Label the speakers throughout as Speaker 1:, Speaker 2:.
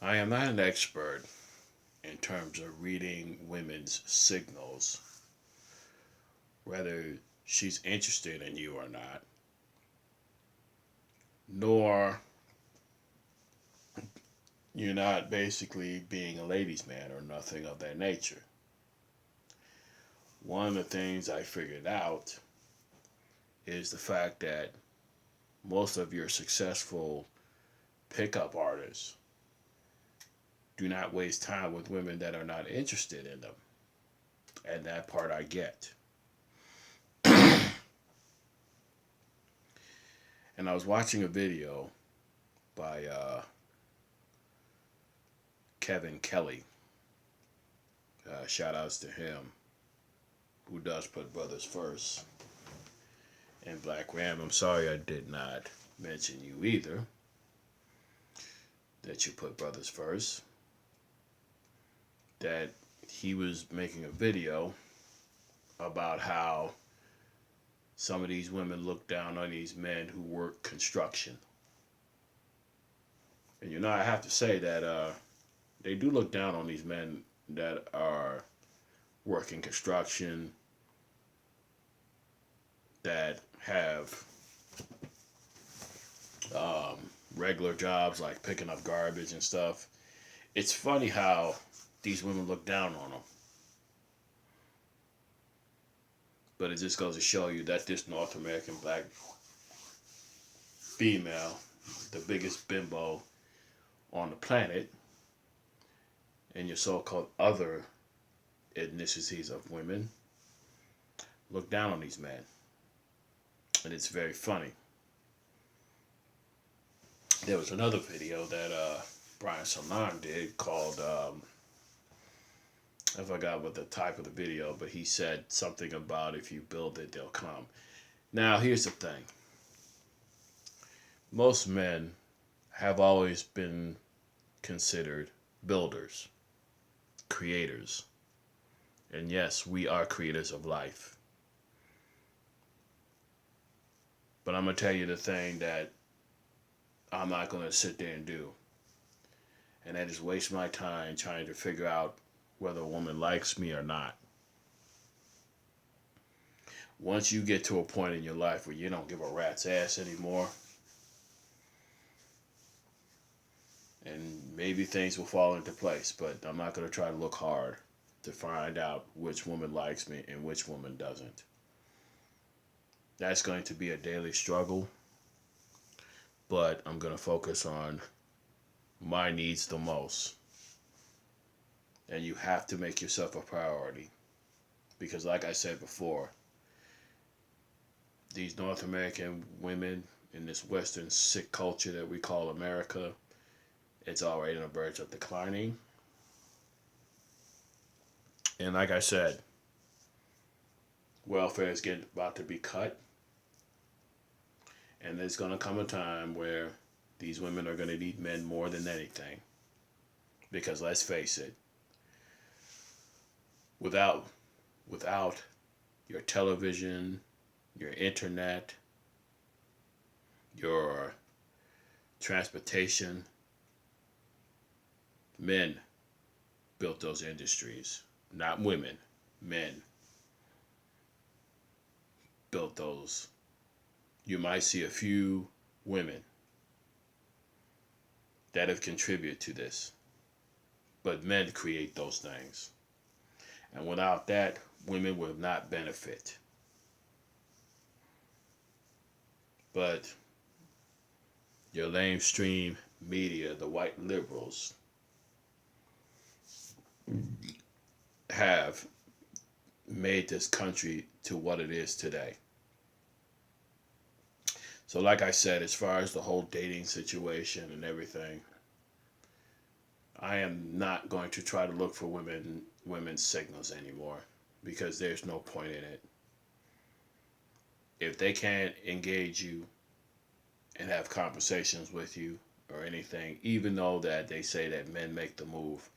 Speaker 1: I am not an expert in terms of reading women's signals, whether she's interested in you or not, nor you're not basically being a ladies' man or nothing of that nature. One of the things I figured out is the fact that most of your successful pickup artists do not waste time with women that are not interested in them. And that part I get. And I was watching a video by Kevin Kelly. Shout outs to him, who does put brothers first. And Black Ram, I'm sorry I did not mention you either, that you put brothers first. That he was making a video about how some of these women look down on these men who work construction. And I have to say that they do look down on these men that are working construction, that have um, regular jobs like picking up garbage and stuff. It's funny how these women look down on them. But it just goes to show you that this North American black female, the biggest bimbo on the planet, and your so-called other ethnicities of women, look down on these men. And it's very funny. There was another video that Brian Salon did called, I forgot what the type of the video, but he said something about if you build it, they'll come. Now, here's the thing. Most men have always been considered builders, creators. And yes, we are creators of life. But I'm going to tell you the thing that I'm not going to sit there and do. And that is waste my time trying to figure out whether a woman likes me or not. Once you get to a point in your life where you don't give a rat's ass anymore, and maybe things will fall into place, but I'm not going to try to look hard to find out which woman likes me and which woman doesn't. That's going to be a daily struggle, but I'm going to focus on my needs the most. And you have to make yourself a priority. Because like I said before, these North American women in this Western sick culture that we call America, it's already on the verge of declining. And like I said, welfare is about to be cut. And there's going to come a time where these women are going to need men more than anything. Because let's face it, without your television, your internet, your transportation, men built those industries, not women. Men built those. You might see a few women that have contributed to this, but men create those things. And without that, women will not benefit. But your lamestream media, the white liberals, have made this country to what it is today. So like I said, as far as the whole dating situation and everything, I am not going to try to look for women's signals anymore, because there's no point in it. If they can't engage you and have conversations with you or anything, even though that they say that men make the move,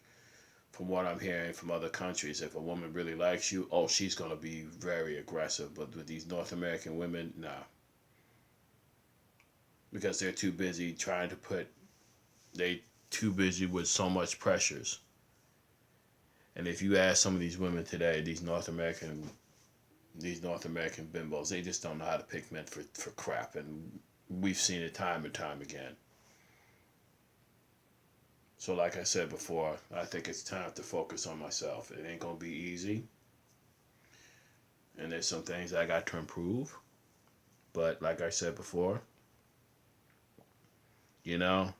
Speaker 1: from what I'm hearing from other countries, if a woman really likes you, oh, she's going to be very aggressive. But with these North American women, nah. Because they're too busy trying to put, they too busy with so much pressures. And if you ask some of these women today, these North American bimbos, they just don't know how to pick men for crap. And we've seen it time and time again. So like I said before, I think it's time to focus on myself. It ain't gonna be easy. And there's some things I got to improve. But like I said before, you know,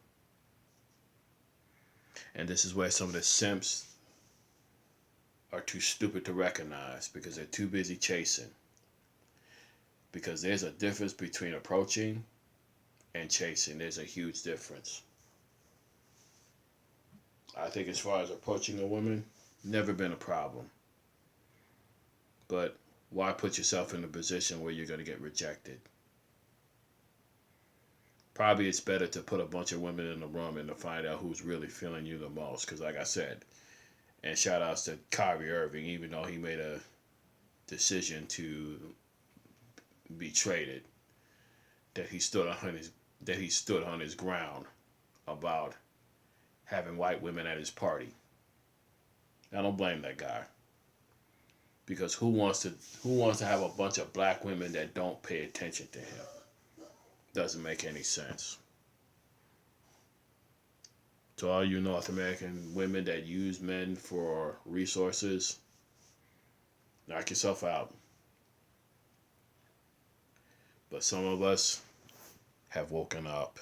Speaker 1: and this is where some of the simps are too stupid to recognize because they're too busy chasing. Because there's a difference between approaching and chasing. There's a huge difference. I think as far as approaching a woman, never been a problem. But why put yourself in a position where you're going to get rejected? Probably it's better to put a bunch of women in a room and to find out who's really feeling you the most. Because like I said, and shout outs to Kyrie Irving, even though he made a decision to be traded, that he stood on his ground about having white women at his party. I don't blame that guy. Because who wants to have a bunch of black women that don't pay attention to him? Doesn't make any sense. To all you North American women that use men for resources, knock yourself out. But some of us have woken up.